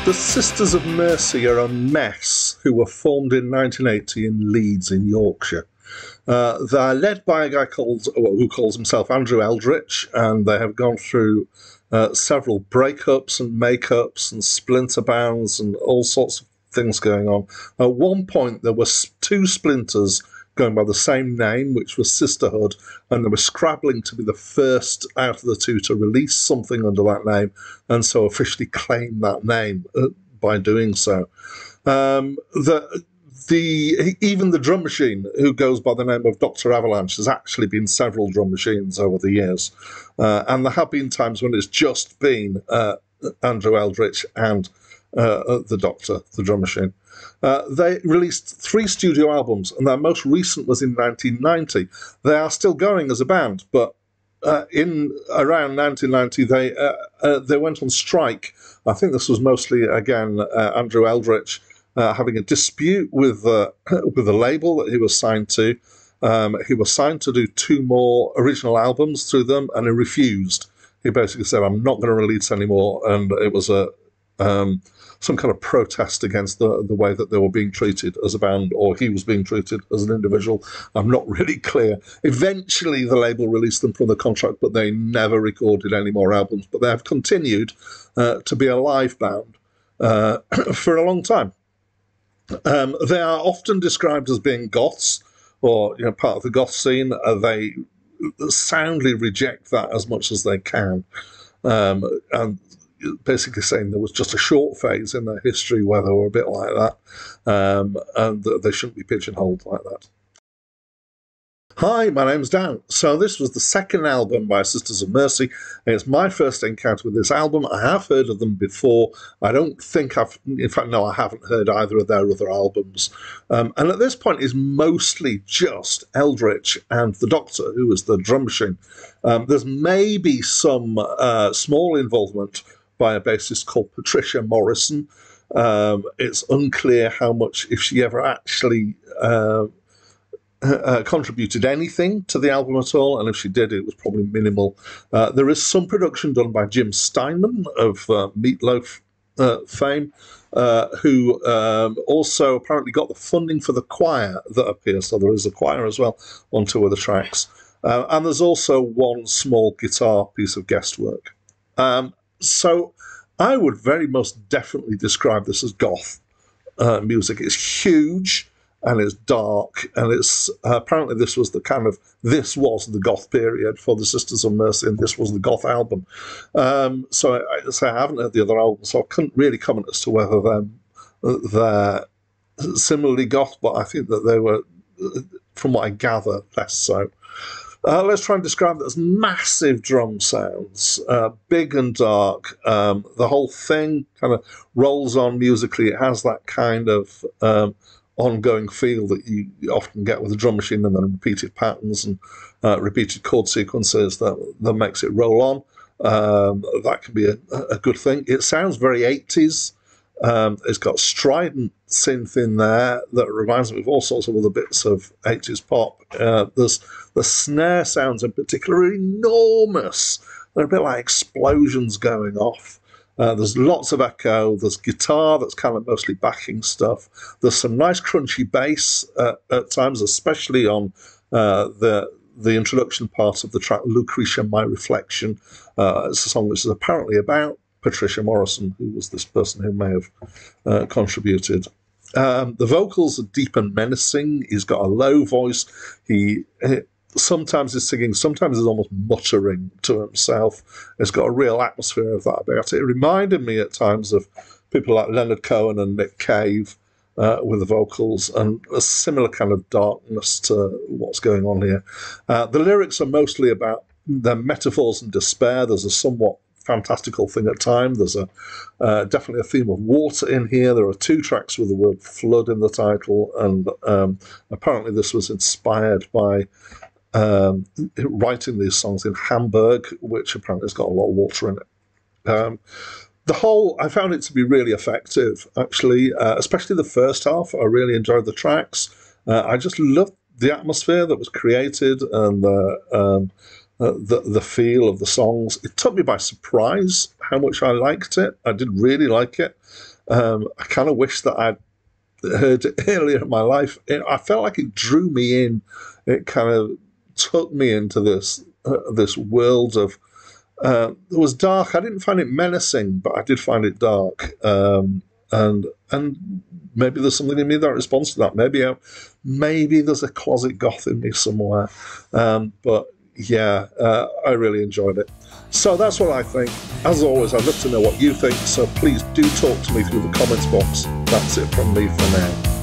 The Sisters of Mercy are a mess who were formed in 1980 in Leeds in Yorkshire. They're led by a guy who calls himself Andrew Eldritch, and they have gone through several breakups and makeups and splinter bands and all sorts of things going on. At one point, there were two splinters going by the same name, which was Sisterhood, and they were scrabbling to be the first out of the two to release something under that name, and so officially claim that name by doing so. Even the drum machine, who goes by the name of Dr. Avalanche, has actually been several drum machines over the years. And there have been times when it's just been Andrew Eldritch and the Doctor, the drum machine. They released 3 studio albums, and their most recent was in 1990. They are still going as a band, but in around 1990, they went on strike. I think this was mostly, again, Andrew Eldritch having a dispute with the label that he was signed to. He was signed to do 2 more original albums through them, and he refused. He basically said, "I'm not going to release anymore," and it was some kind of protest against the way that they were being treated as a band, or he was being treated as an individual. I'm not really clear. Eventually, the label released them from the contract, but they never recorded any more albums. But they have continued to be a live band for a long time. They are often described as being goths, or part of the goth scene. They soundly reject that as much as they can, and basically saying there was just a short phase in their history where they were a bit like that, and that they shouldn't be pigeonholed like that. Hi, my name's Dan. So this was the second album by Sisters of Mercy. It's my first encounter with this album. I have heard of them before. I don't think I haven't heard either of their other albums. And at this point, it's mostly just Eldritch and the Doctor, who was the drum machine. There's maybe some small involvement by a bassist called Patricia Morrison. It's unclear how much, if she ever actually contributed anything to the album at all, and if she did, it was probably minimal. There is some production done by Jim Steinman of Meatloaf fame, who also apparently got the funding for the choir that appears, so there is a choir as well on 2 of the tracks. And there's also 1 small guitar piece of guest work. So I would very most definitely describe this as goth music. It's huge, and it's dark, and it's apparently this was the goth period for the Sisters of Mercy, and this was the goth album. So I haven't heard the other album, so I couldn't really comment as to whether they're similarly goth, but I think that they were, from what I gather, less so. Let's try and describe it as massive drum sounds, big and dark. The whole thing kind of rolls on musically. It has that kind of ongoing feel that you often get with a drum machine, and then repeated patterns and repeated chord sequences that makes it roll on. That can be a good thing. It sounds very 80s. It's got strident synth in there that reminds me of all sorts of other bits of 80s pop. The snare sounds in particular are enormous. They're a bit like explosions going off. There's lots of echo. There's guitar that's kind of mostly backing stuff. There's some nice crunchy bass at times, especially on the introduction part of the track, Lucretia, My Reflection. It's a song which is apparently about Patricia Morrison, who was this person who may have contributed. The vocals are deep and menacing. He's got a low voice. He sometimes is singing, sometimes is almost muttering to himself. It's got a real atmosphere of that about it. It reminded me at times of people like Leonard Cohen and Nick Cave with the vocals, and a similar kind of darkness to what's going on here. The lyrics are mostly about their metaphors and despair. There's a somewhat fantastical thing at times. There's definitely a theme of water in here. There are 2 tracks with the word flood in the title, and apparently this was inspired by writing these songs in Hamburg, which apparently has got a lot of water in it. I found it to be really effective, actually, especially the first half. I really enjoyed the tracks. I just loved the atmosphere that was created and the feel of the songs. It took me by surprise how much I liked it. I did really like it. I kind of wish that I'd heard it earlier in my life. I felt like it drew me in. It kind of took me into this world of. It was dark. I didn't find it menacing, but I did find it dark. And maybe there's something in me that responds to that. Maybe there's a closet goth in me somewhere. But yeah, I really enjoyed it. So that's what I think. As always, I'd love to know what you think. So please do talk to me through the comments box. That's it from me for now.